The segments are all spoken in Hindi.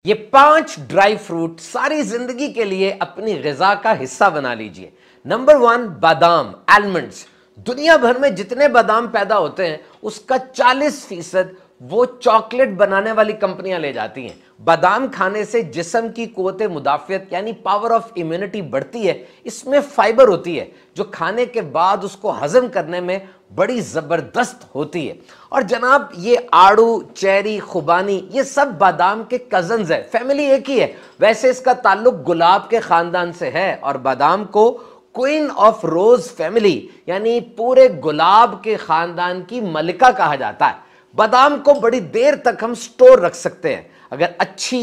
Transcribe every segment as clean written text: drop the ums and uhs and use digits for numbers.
ये 5 ड्राई फ्रूट सारी जिंदगी के लिए अपनी ग़िज़ा का हिस्सा बना लीजिए। नंबर 1 बादाम, आलमंड्स। दुनिया भर में जितने बादाम पैदा होते हैं उसका 40% वो चॉकलेट बनाने वाली कंपनियां ले जाती हैं। बादाम खाने से जिस्म की क़ुव्वत मुदाफ़ियत यानी पावर ऑफ इम्यूनिटी बढ़ती है। इसमें फाइबर होती है जो खाने के बाद उसको हजम करने में बड़ी ज़बरदस्त होती है। और जनाब ये आड़ू, चेरी, खुबानी ये सब बादाम के कज़न्स है, फैमिली एक ही है। वैसे इसका ताल्लुक गुलाब के ख़ानदान से है और बादाम को क्वीन ऑफ रोज फैमिली यानी पूरे गुलाब के ख़ानदान की मलिका कहा जाता है। बादाम को बड़ी देर तक हम स्टोर रख सकते हैं। अगर अच्छी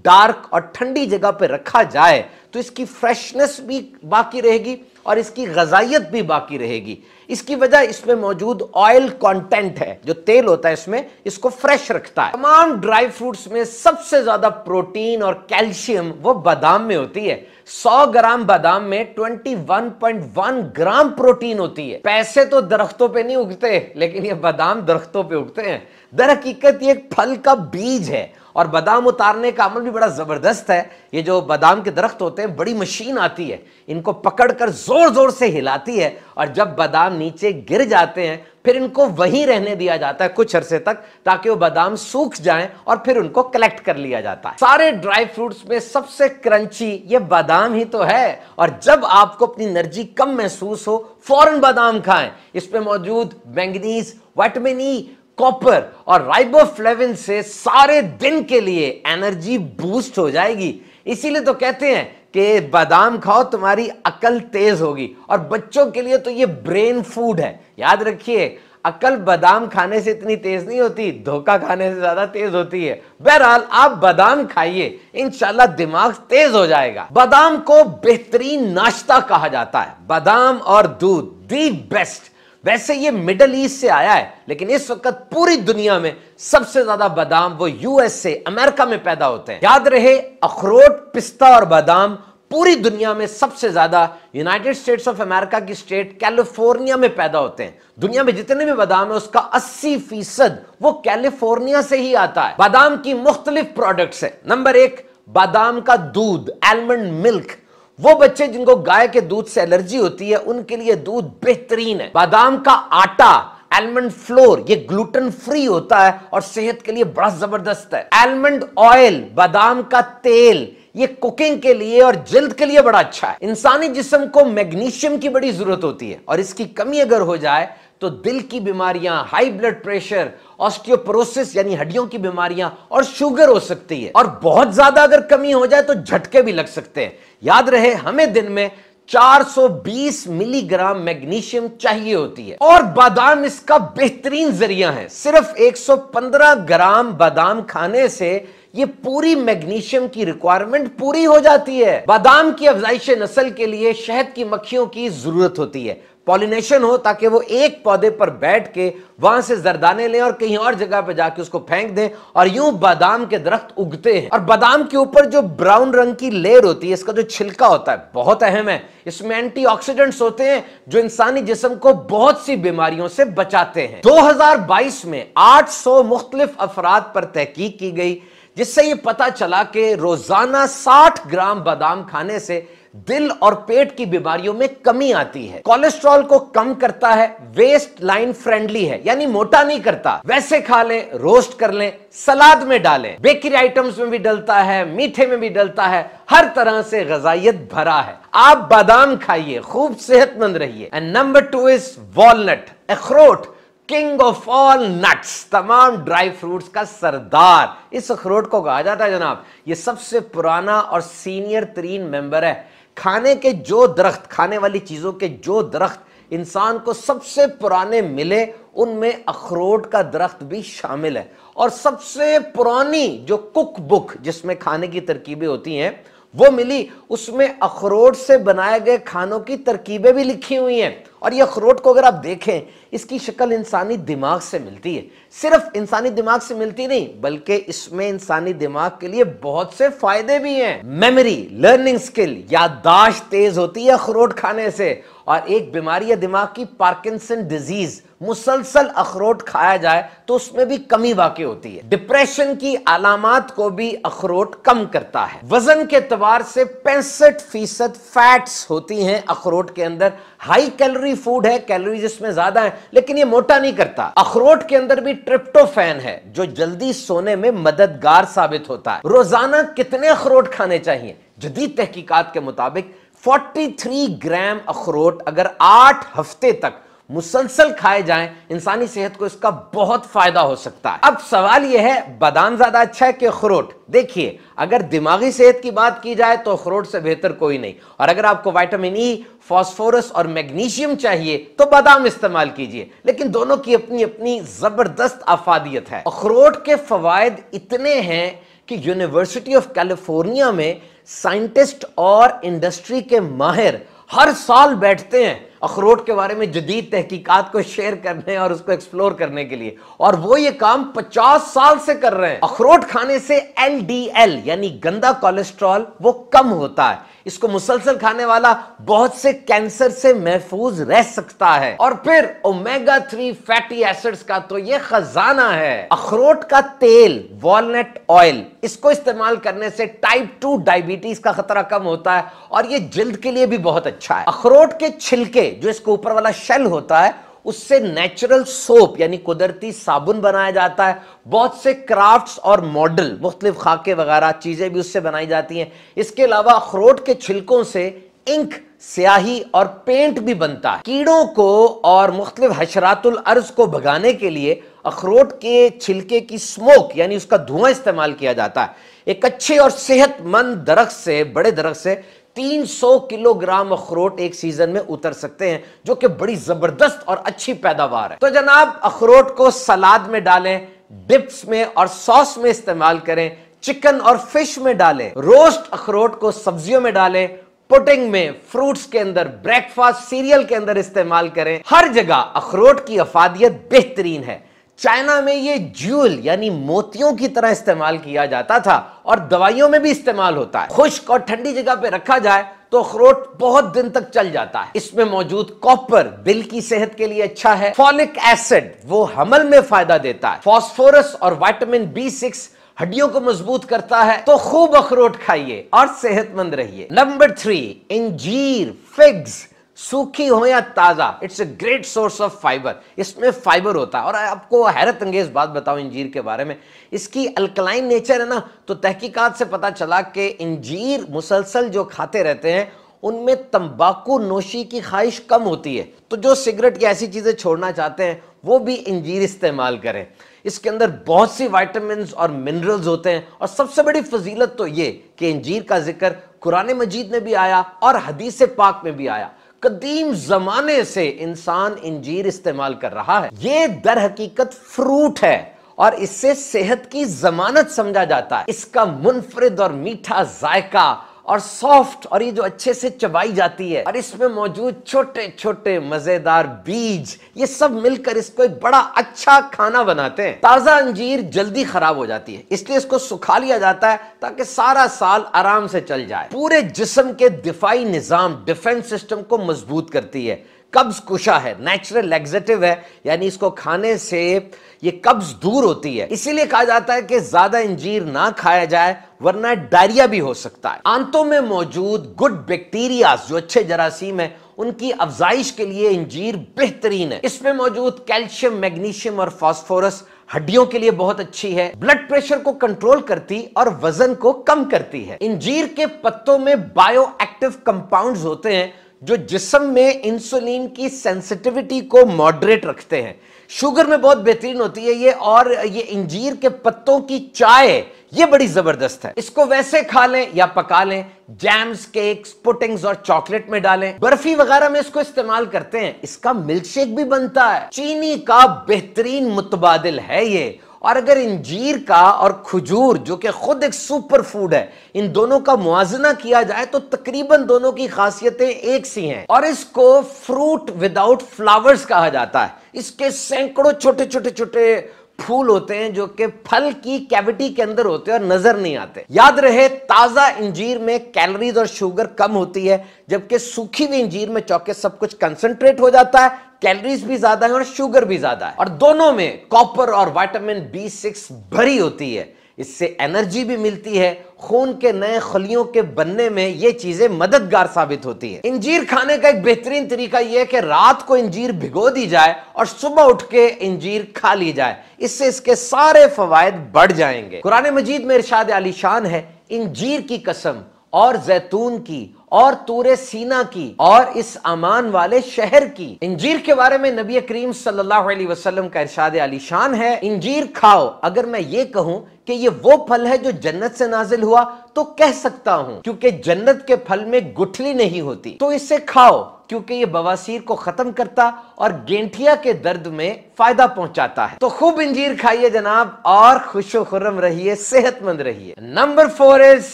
डार्क और ठंडी जगह पर रखा जाए तो इसकी फ्रेशनेस भी बाकी रहेगी और इसकी ग़िज़ाइयत भी बाकी रहेगी। इसकी वजह इसमें मौजूद ऑयल कंटेंट है, जो तेल होता है इसमें, इसको फ्रेश रखता है। तमाम ड्राई फ्रूट्स में सबसे ज्यादा प्रोटीन और कैल्शियम वो बादाम में होती है। 100 ग्राम बादाम में 21.1 ग्राम प्रोटीन होती है। पैसे तो दरख्तों पे नहीं उगते, लेकिन ये बादाम दरख्तों पे उगते हैं। दर हकीकत ये एक फल का बीज है और बादाम उतारने का अमल भी बड़ा जबरदस्त है। ये जो बादाम के दरख्त होते हैं, बड़ी मशीन आती है, इनको पकड़कर जोर जोर से हिलाती है और जब बादाम नीचे गिर जाते हैं फिर इनको वहीं रहने दिया जाता है कुछ अरसे तक, ताकि वो बादाम सूख जाएं और फिर उनको कलेक्ट कर लिया जाता है। सारे ड्राई फ्रूट्स में सबसे क्रंची ये बादाम ही तो है। और जब आपको अपनी एनर्जी कम महसूस हो, फौरन बादाम खाएं। इसमें मौजूद मैंगनीज, विटामिन ई, कॉपर और राइबोफ्लेविन से सारे दिन के लिए एनर्जी बूस्ट हो जाएगी। इसीलिए तो कहते हैं कि बादाम खाओ तुम्हारी अकल तेज होगी। और बच्चों के लिए तो ये ब्रेन फूड है। याद रखिए, अकल बादाम खाने से इतनी तेज नहीं होती, धोखा खाने से ज्यादा तेज होती है। बहरहाल आप बादाम खाइए, इंशाल्लाह दिमाग तेज हो जाएगा। बादाम को बेहतरीन नाश्ता कहा जाता है। बादाम और दूध दी बेस्ट। वैसे ये मिडल ईस्ट से आया है, लेकिन इस वक्त पूरी दुनिया में सबसे ज्यादा बादाम वो यूएस से, अमेरिका में पैदा होते हैं। याद रहे, अखरोट, पिस्ता और बादाम पूरी दुनिया में सबसे ज्यादा यूनाइटेड स्टेट्स ऑफ अमेरिका की स्टेट कैलिफोर्निया में पैदा होते हैं। दुनिया में जितने भी बादाम है उसका 80% वो कैलिफोर्निया से ही आता है। बादाम की मुख्तलिफ प्रोडक्ट्स है। नंबर 1 बादाम का दूध, आलमंड मिल्क। वो बच्चे जिनको गाय के दूध से एलर्जी होती है उनके लिए दूध बेहतरीन है। बादाम का आटा, आलमंड फ्लोर, ये ग्लूटेन फ्री होता है और सेहत के लिए बड़ा जबरदस्त है। आलमंड ऑयल, बादाम का तेल, ये कुकिंग के लिए और जल्द के लिए बड़ा अच्छा है। इंसानी जिस्म को मैग्नीशियम की बड़ी जरूरत होती है और इसकी कमी अगर हो जाए तो दिल की बीमारियां, हाई ब्लड प्रेशर, ऑस्टियोपोरोसिस यानी हड्डियों की बीमारियां और शुगर हो सकती है। और बहुत ज्यादा अगर कमी हो जाए तो झटके भी लग सकते हैं। याद रहे, हमें दिन में 420 मिलीग्राम मैग्नीशियम चाहिए होती है और बादाम इसका बेहतरीन जरिया है। सिर्फ 115 ग्राम बादाम खाने से ये पूरी मैग्नीशियम की रिक्वायरमेंट पूरी हो जाती है। बादाम की अफजाइश नस्ल के लिए शहद की मक्खियों की जरूरत होती है, पॉलिनेशन हो, ताकि वो एक पौधे पर बैठ के वहां से जरदाने लें और कहीं और जगह पर जाके उसको फेंक दें और यूं बादाम के दरख्त उगते हैं। और बादाम के ऊपर जो ब्राउन रंग की लेयर होती है, इसका जो छिलका होता है, बहुत अहम है। इसमें एंटीऑक्सीडेंट्स होते हैं जो इंसानी जिस्म को बहुत सी बीमारियों से बचाते हैं। 2022 में 800 मुख्तलिफ अफराद पर तहकीक की गई, जिससे ये पता चला कि रोजाना 60 ग्राम बादाम खाने से दिल और पेट की बीमारियों में कमी आती है। कोलेस्ट्रॉल को कम करता है, वेस्ट लाइन फ्रेंडली है यानी मोटा नहीं करता। वैसे खा लें, रोस्ट कर लें, सलाद में डालें, बेकरी आइटम्स में भी डलता है, मीठे में भी डलता है, हर तरह से ग़िज़ाइयत भरा है। आप बादाम खाइए, खूब सेहतमंद रहिए। एंड नंबर 2 इज वॉलनट, अखरोट, किंग ऑफ ऑल नट्स, तमाम ड्राई फ्रूट्स का सरदार इस अखरोट को कहा जाता है। जनाब, ये सबसे पुराना और सीनियर तरीन मेंबर है। खाने के जो दरख्त, खाने वाली चीजों के जो दरख्त इंसान को सबसे पुराने मिले, उनमें अखरोट का दरख्त भी शामिल है। और सबसे पुरानी जो कुक बुक जिसमें खाने की तरकीबें होती हैं वो मिली, उसमें अखरोट से बनाए गए खानों की तरकीबें भी लिखी हुई हैं। और ये अखरोट को अगर आप देखें, इसकी शक्ल इंसानी दिमाग से मिलती है। सिर्फ इंसानी दिमाग से मिलती नहीं, बल्कि इसमें इंसानी दिमाग के लिए बहुत से फायदे भी हैं। मेमोरी, लर्निंग स्किल, याददाश्त तेज होती है अखरोट खाने से। और एक बीमारी है दिमाग की, पार्किंसन डिजीज, मुसलसल अखरोट खाया जाए तो उसमें भी कमी वाकई होती है। डिप्रेशन की अलामात को भी अखरोट कम करता है। वजन के एतबार से 65% फैट्स होती हैं अखरोट के अंदर। हाई कैलोरी फूड है, कैलोरीज इसमें ज्यादा है, लेकिन ये मोटा नहीं करता। अखरोट के अंदर भी ट्रिप्टोफैन है जो जल्दी सोने में मददगार साबित होता है। रोजाना कितने अखरोट खाने चाहिए? जदीद तहकीकात के मुताबिक 43 ग्राम अखरोट अगर 8 हफ्ते तक मुसलसल खाए जाएं, इंसानी सेहत को इसका बहुत फायदा हो सकता है। अब सवाल यह है, बादाम ज्यादा अच्छा है कि अखरोट? देखिए, अगर दिमागी सेहत की बात की जाए तो अखरोट से बेहतर कोई नहीं, और अगर आपको विटामिन ई, फास्फोरस और मैग्नीशियम चाहिए तो बादाम इस्तेमाल कीजिए, लेकिन दोनों की अपनी अपनी जबरदस्त अफादियत है। अखरोट के फवायद इतने हैं कि यूनिवर्सिटी ऑफ कैलिफोर्निया में साइंटिस्ट और इंडस्ट्री के माहिर हर साल बैठते हैं अखरोट के बारे में जदीद तहकीकात को शेयर करने और उसको एक्सप्लोर करने के लिए, और वो ये काम 50 साल से कर रहे हैं। अखरोट खाने से LDL यानी गंदा कोलेस्ट्रॉल वो कम होता है। इसको मुसलसल खाने वाला बहुत से कैंसर से महफूज रह सकता है। और फिर ओमेगा 3 फैटी एसिड्स का तो ये खजाना है। अखरोट का तेल, वॉलनट ऑयल, इसको इस्तेमाल करने से टाइप 2 डायबिटीज का खतरा कम होता है और ये जल्द के लिए भी बहुत अच्छा है। अखरोट के छिलके, जो इसको ऊपर वाला शेल होता है, उससे नेचुरल सोप यानी कुदरती साबुन बनाया जाता है। बहुत से क्राफ्ट्स और मॉडल, मुख्तलिफ खाके वगैरह चीजें भी उससे बनाई जाती हैं। इसके अलावा अखरोट के छिलकों से इंक, स्याही और पेंट भी बनता है। कीड़ों को और मुख्तलिफ हशरातुल अर्ज को भगाने के लिए अखरोट के छिलके की स्मोक यानी उसका धुआं इस्तेमाल किया जाता है। एक अच्छे और सेहतमंद दरख्त से, बड़े दरख्त से 300 किलोग्राम अखरोट एक सीजन में उतर सकते हैं, जो कि बड़ी जबरदस्त और अच्छी पैदावार है। तो जनाब, अखरोट को सलाद में डालें, डिप्स में और सॉस में इस्तेमाल करें, चिकन और फिश में डालें, रोस्ट अखरोट को सब्जियों में डालें, पुडिंग में, फ्रूट्स के अंदर, ब्रेकफास्ट सीरियल के अंदर इस्तेमाल करें। हर जगह अखरोट की अफादियत बेहतरीन है। चाइना में ये ज्यूल यानी मोतियों की तरह इस्तेमाल किया जाता था और दवाइयों में भी इस्तेमाल होता है। खुश्क और ठंडी जगह पे रखा जाए तो अखरोट बहुत दिन तक चल जाता है। इसमें मौजूद कॉपर दिल की सेहत के लिए अच्छा है। फॉलिक एसिड वो हमल में फायदा देता है। फास्फोरस और विटामिन B6 हड्डियों को मजबूत करता है। तो खूब अखरोट खाइए और सेहतमंद रहिए। नंबर 3, इंजीर, फिग्स, सूखी हो या ताजा, it's a great source of fibre. इसमें फाइबर होता है। और आपको हैरत अंगेज बात बताऊं इंजीर के बारे में, इसकी अल्कलाइन नेचर है ना, तो तहकीकात से पता चला कि इंजीर मुसलसल जो खाते रहते हैं उनमें तंबाकू नोशी की ख्वाहिश कम होती है। तो जो सिगरेट या ऐसी चीजें छोड़ना चाहते हैं वो भी इंजीर इस्तेमाल करें। इसके अंदर बहुत सी विटामिन्स और मिनरल्स होते हैं, और सबसे बड़ी फजीलत तो ये कि इंजीर का जिक्र कुरान मजीद में भी आया और हदीस पाक में भी आया। कदीम जमाने से इंसान इंजीर इस्तेमाल कर रहा है। ये दर हकीकत फ्रूट है और इससे सेहत की जमानत समझा जाता है। इसका मुनफरिद और मीठा जायका और सॉफ्ट, और ये जो अच्छे से चबाई जाती है, और इसमें मौजूद छोटे छोटे मजेदार बीज, ये सब मिलकर इसको एक बड़ा अच्छा खाना बनाते हैं। ताजा अंजीर जल्दी खराब हो जाती है, इसलिए इसको सुखा लिया जाता है ताकि सारा साल आराम से चल जाए। पूरे जिस्म के दिफाई निजाम, डिफेंस सिस्टम को मजबूत करती है। कब्ज कुशा है, नेचुरल लैक्सेटिव है, यानी इसको खाने से ये कब्ज दूर होती है। इसीलिए कहा जाता है कि ज्यादा इंजीर ना खाया जाए वरना डायरिया भी हो सकता है। आंतों में मौजूद गुड बैक्टीरिया जो अच्छे जरासीम है, उनकी अफजाइश के लिए इंजीर बेहतरीन है। इसमें मौजूद कैल्शियम, मैग्नीशियम और फास्फोरस हड्डियों के लिए बहुत अच्छी है। ब्लड प्रेशर को कंट्रोल करती और वजन को कम करती है। इंजीर के पत्तों में बायो एक्टिव कंपाउंड्स होते हैं जो जिस्म में इंसुलिन की सेंसिटिविटी को मॉडरेट रखते हैं। शुगर में बहुत बेहतरीन होती है ये, और ये इंजीर के पत्तों की चाय ये बड़ी जबरदस्त है। इसको वैसे खा लें या पका लें, जैम्स, केक्स, पुडिंग्स और चॉकलेट में डालें, बर्फी वगैरह में इसको इस्तेमाल करते हैं। इसका मिल्क शेक भी बनता है। चीनी का बेहतरीन मुतबादिल है ये। और अगर इंजीर का और खजूर जो कि खुद एक सुपर फूड है, इन दोनों का मुआजना किया जाए तो तकरीबन दोनों की खासियतें एक सी हैं। और इसको फ्रूट विदाउट फ्लावर्स कहा जाता है। इसके सैकड़ों छोटे छोटे छोटे फूल होते हैं जो कि फल की कैविटी के अंदर होते हैं और नजर नहीं आते। याद रहे, ताजा इंजीर में कैलोरीज और शुगर कम होती है, जबकि सूखी हुई इंजीर में चौके सब कुछ कंसंट्रेट हो जाता है, कैलोरीज भी ज्यादा है और शुगर भी ज्यादा है, और दोनों में कॉपर और विटामिन B6 भरी होती है। इससे एनर्जी भी मिलती है, खून के नए खलियों के बनने में ये चीजें मददगार साबित होती है। इंजीर खाने का एक बेहतरीन तरीका यह है कि रात को इंजीर भिगो दी जाए और सुबह उठ के इंजीर खा ली जाए, इससे इसके सारे फवायद बढ़ जाएंगे। कुरान मजीद में इरशाद आलीशान है, इंजीर की कसम और जैतून की और तूरे सीना की और इस अमान वाले शहर की। इंजीर के बारे में नबी करीम सल्लल्लाहु अलैहि वसल्लम का इरशाद आलीशान है, इंजीर खाओ। अगर मैं ये कहूं कि ये वो फल है जो जन्नत से नाजिल हुआ तो कह सकता हूं, क्योंकि जन्नत के फल में गुठली नहीं होती, तो इसे खाओ क्योंकि ये बवासीर को खत्म करता और गेंठिया के दर्द में फायदा पहुंचाता है। तो खूब इंजीर खाइए जनाब और खुशो खुर्रम रहिए, सेहतमंद रहिए। नंबर 4 इज,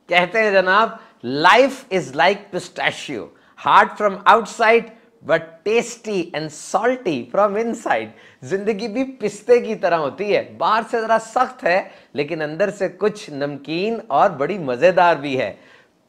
कहते हैं जनाब, life is like pistachio, hard from outside but tasty and salty from inside. जिंदगी भी पिस्ते की तरह होती है, बाहर से जरा सख्त है लेकिन अंदर से कुछ नमकीन और बड़ी मजेदार भी है।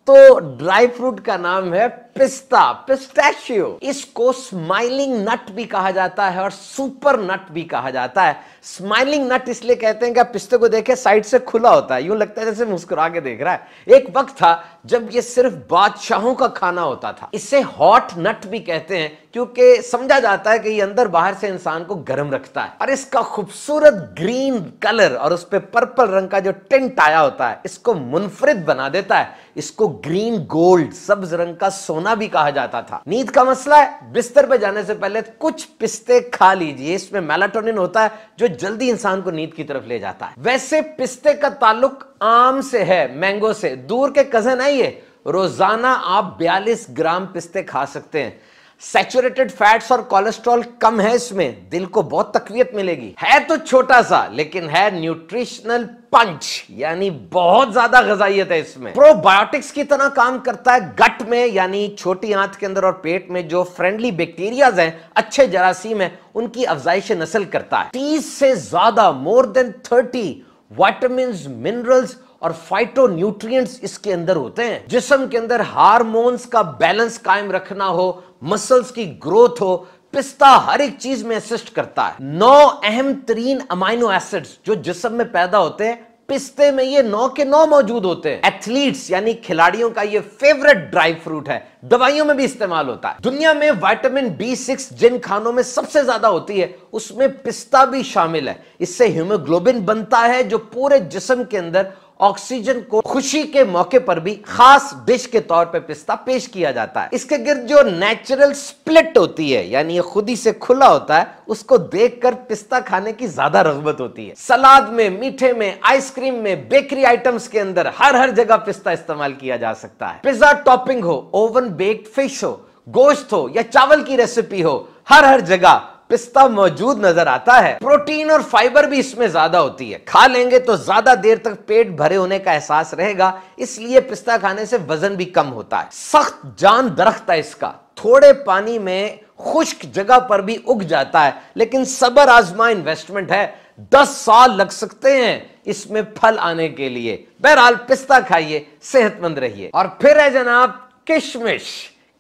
तो ड्राई फ्रूट का नाम है पिस्ता, पिस्ताशियो। इसको स्माइलिंग नट भी कहा जाता है और सुपर नट भी कहा जाता है। स्माइलिंग नट इसलिए कहते हैं कि आप पिस्ते को देखें साइड से खुला होता है, यूं लगता है जैसे मुस्कुरा के देख रहा है। एक वक्त था जब ये सिर्फ बादशाहों का खाना होता था। इसे हॉट नट भी कहते हैं क्योंकि समझा जाता है कि ये अंदर बाहर से इंसान को गर्म रखता है, और इसका खूबसूरत ग्रीन कलर और उस पे पर्पल रंग का जो टिंट आया होता है इसको मुनफरिद बना देता है। इसको ग्रीन गोल्ड, सब्ज रंग का सोना भी कहा जाता था। नींद का मसला है, बिस्तर पे जाने से पहले कुछ पिस्ते खा लीजिए, इसमें मेलाटोनिन होता है जो जल्दी इंसान को नींद की तरफ ले जाता है। वैसे पिस्ते का ताल्लुक आम से है, मैंगो से, दूर के कजन है ये। रोजाना आप 42 ग्राम पिस्ते खा सकते हैं। सैचुरेटेड फैट्स और कोलेस्ट्रॉल कम है इसमें, दिल को बहुत तकवीयत मिलेगी। है तो छोटा सा लेकिन है न्यूट्रिशनल पंच, यानी बहुत ज्यादा ग़िज़ाइयत है इसमें। प्रोबायोटिक्स की तरह काम करता है गट में, यानी छोटी आंत के अंदर और पेट में जो फ्रेंडली बैक्टीरियाज हैं, अच्छे जरासीम हैं, उनकी अफजाइश नस्ल करता है। 30 से ज्यादा, मोर देन 30 विटामिन्स, मिनरल्स और फाइटो न्यूट्रिएंट्स इसके अंदर होते हैं। जिस्म के अंदर हार्मोन्स का बैलेंस कायम रखना हो, मसल्स की ग्रोथ हो, पिस्ता हर एक चीज में असिस्ट करता है। 9 अहम तरीन अमाइनो एसिड्स जो जिस्म में पैदा होते हैं, पिस्ते में ये 9 के 9 मौजूद होते हैं। एथलीट्स यानी खिलाड़ियों का ये फेवरेट ड्राई फ्रूट है, दवाइयों में भी इस्तेमाल होता है। दुनिया में विटामिन B6 जिन खानों में सबसे ज्यादा होती है उसमें पिस्ता भी शामिल है। इससे हीमोग्लोबिन बनता है जो पूरे जिस्म के अंदर ऑक्सीजन को खुशी के मौके पर भी खास डिश के तौर पे पिस्ता पेश किया जाता है। इसके गिर्द जो नेचुरल स्प्लिट होती है, यानी ये खुद ही से खुला होता है, उसको देखकर पिस्ता खाने की ज्यादा रगबत होती है। सलाद में, मीठे में, आइसक्रीम में, बेकरी आइटम्स के अंदर हर जगह पिस्ता इस्तेमाल किया जा सकता है। पिज्जा टॉपिंग हो, ओवन बेक्ड फिश हो, गोश्त हो या चावल की रेसिपी हो, हर जगह पिस्ता मौजूद नजर आता है। प्रोटीन और फाइबर भी इसमें ज्यादा होती है, खा लेंगे तो ज्यादा देर तक पेट भरे होने का एहसास रहेगा, इसलिए पिस्ता खाने से वजन भी कम होता है। सख्त जान दरख्त है इसका, थोड़े पानी में खुश्क जगह पर भी उग जाता है, लेकिन सब्र आजमा इन्वेस्टमेंट है, 10 साल लग सकते हैं इसमें फल आने के लिए। बहरहाल पिस्ता खाइए, सेहतमंद रहिए। और फिर है जनाब किशमिश।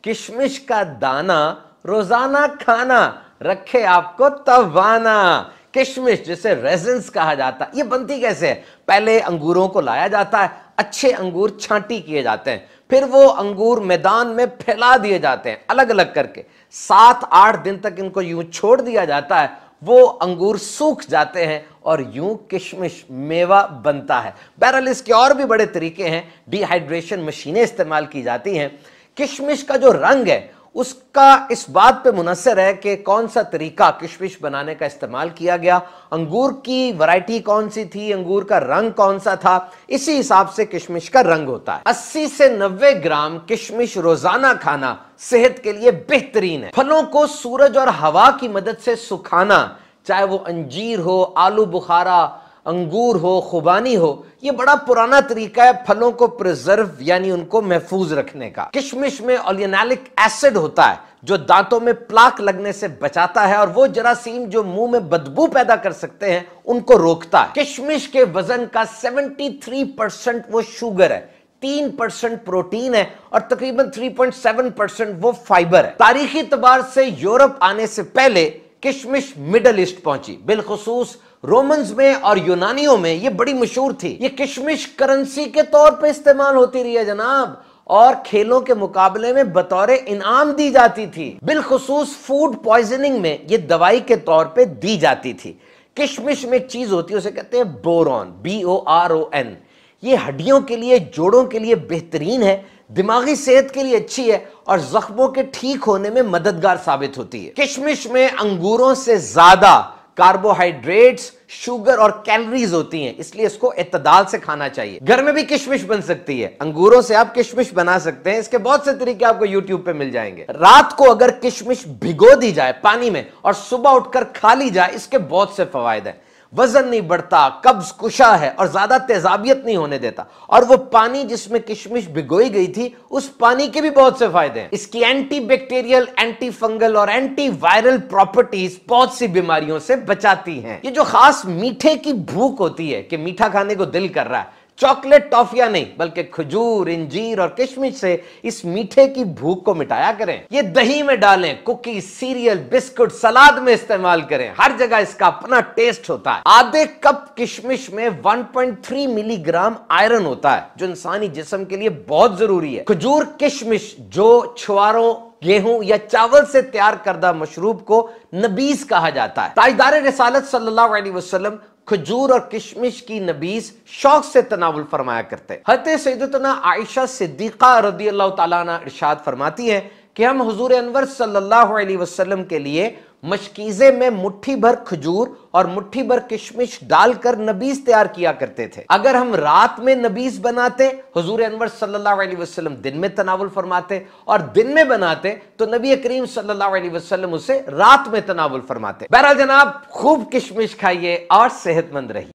किशमिश का दाना रोजाना खाना रखे आपको तवाना। किशमिश जिसे रेजिन्स कहा जाता है, ये बनती कैसे है? पहले अंगूरों को लाया जाता है, अच्छे अंगूर छांटी किए जाते हैं, फिर वो अंगूर मैदान में फैला दिए जाते हैं अलग अलग करके। 7-8 दिन तक इनको यूं छोड़ दिया जाता है, वो अंगूर सूख जाते हैं और यूं किशमिश मेवा बनता है। बहरहाल इसके और भी बड़े तरीके हैं, डिहाइड्रेशन मशीनें इस्तेमाल की जाती हैं। किशमिश का जो रंग है उसका इस बात पे मुनसर है कि कौन सा तरीका किशमिश बनाने का इस्तेमाल किया गया, अंगूर की वैरायटी कौन सी थी, अंगूर का रंग कौन सा था, इसी हिसाब से किशमिश का रंग होता है। 80 से 90 ग्राम किशमिश रोजाना खाना सेहत के लिए बेहतरीन है। फलों को सूरज और हवा की मदद से सुखाना, चाहे वो अंजीर हो, आलू बुखारा, अंगूर हो, खुबानी हो, ये बड़ा पुराना तरीका है फलों को प्रिजर्व यानी उनको महफूज रखने का। किशमिश में ओलियनैलिक एसिड होता है जो दांतों में प्लाक लगने से बचाता है और वो जरासीम जो मुंह में बदबू पैदा कर सकते हैं उनको रोकता है। किशमिश के वजन का 73% वो शुगर है, 3% प्रोटीन है और तकरीबन 3.7% वो फाइबर है। तारीखी तबार से यूरोप आने से पहले किशमिश मिडल ईस्ट पहुंची, बिलखुसूस रोमन्स में और यूनानियों में ये बड़ी मशहूर थी। ये किशमिश करेंसी के तौर पे इस्तेमाल होती रही है जनाब, और खेलों के मुकाबले में बतौर इनाम दी जाती थी। बिलखुसूस फूड पॉइजनिंग में ये दवाई के तौर पे दी जाती थी। किशमिश में एक चीज होती है उसे कहते हैं बोरॉन, BORON। ये हड्डियों के लिए, जोड़ों के लिए बेहतरीन है, दिमागी सेहत के लिए अच्छी है और जख्मों के ठीक होने में मददगार साबित होती है। किशमिश में अंगूरों से ज्यादा कार्बोहाइड्रेट्स, शुगर और कैलोरीज होती हैं, इसलिए इसको इत्तदाल से खाना चाहिए। घर में भी किशमिश बन सकती है, अंगूरों से आप किशमिश बना सकते हैं। इसके बहुत से तरीके आपको YouTube पे मिल जाएंगे। रात को अगर किशमिश भिगो दी जाए पानी में और सुबह उठकर खा ली जाए, इसके बहुत से फवायद हैं। वजन नहीं बढ़ता, कब्ज कुशा है और ज्यादा तेजाबियत नहीं होने देता। और वो पानी जिसमें किशमिश भिगोई गई थी, उस पानी के भी बहुत से फायदे हैं। इसकी एंटी बैक्टीरियल, एंटी फंगल और एंटी वायरल प्रॉपर्टीज बहुत सी बीमारियों से बचाती हैं। ये जो खास मीठे की भूख होती है कि मीठा खाने को दिल कर रहा है, चॉकलेट टॉफियां नहीं बल्कि खजूर, इंजीर और किशमिश से इस मीठे की भूख को मिटाया करें। ये दही में डालें, कुकी, सीरियल, बिस्कुट, सलाद में इस्तेमाल करें। हर जगह इसका अपना टेस्ट होता है। आधे कप किशमिश में 1.3 मिलीग्राम आयरन होता है जो इंसानी जिस्म के लिए बहुत जरूरी है। खजूर, किशमिश जो छुआरों, गेहूं या चावल से तैयार करदा मशरूब को नबीज कहा जाता है। ताजदार रिसालत सल्लल्लाहु अलैहि वसल्लम खजूर और किशमिश की नबीज शौक से तनावुल फरमाया करते। हज़रत सैयदतुना आयशा सिद्दीक़ा रज़ियल्लाहु ताला अन्हा इरशाद फरमाती हैं कि हम हुजूर अनवर सल्लल्लाहु अलैहि वसल्लम के लिए मशकीज़े में मुट्ठी भर खजूर और मुट्ठी भर किशमिश डालकर नबीज तैयार किया करते थे। अगर हम रात में नबीज बनाते, हुजूर अनवर सल्लल्लाहु अलैहि वसल्लम दिन में तनावुल फरमाते, और दिन में बनाते तो नबी करीम सल्लल्लाहु अलैहि वसल्लम उसे रात में तनावुल फरमाते। बहरहाल जनाब, खूब किशमिश खाइए और सेहतमंद रहिए।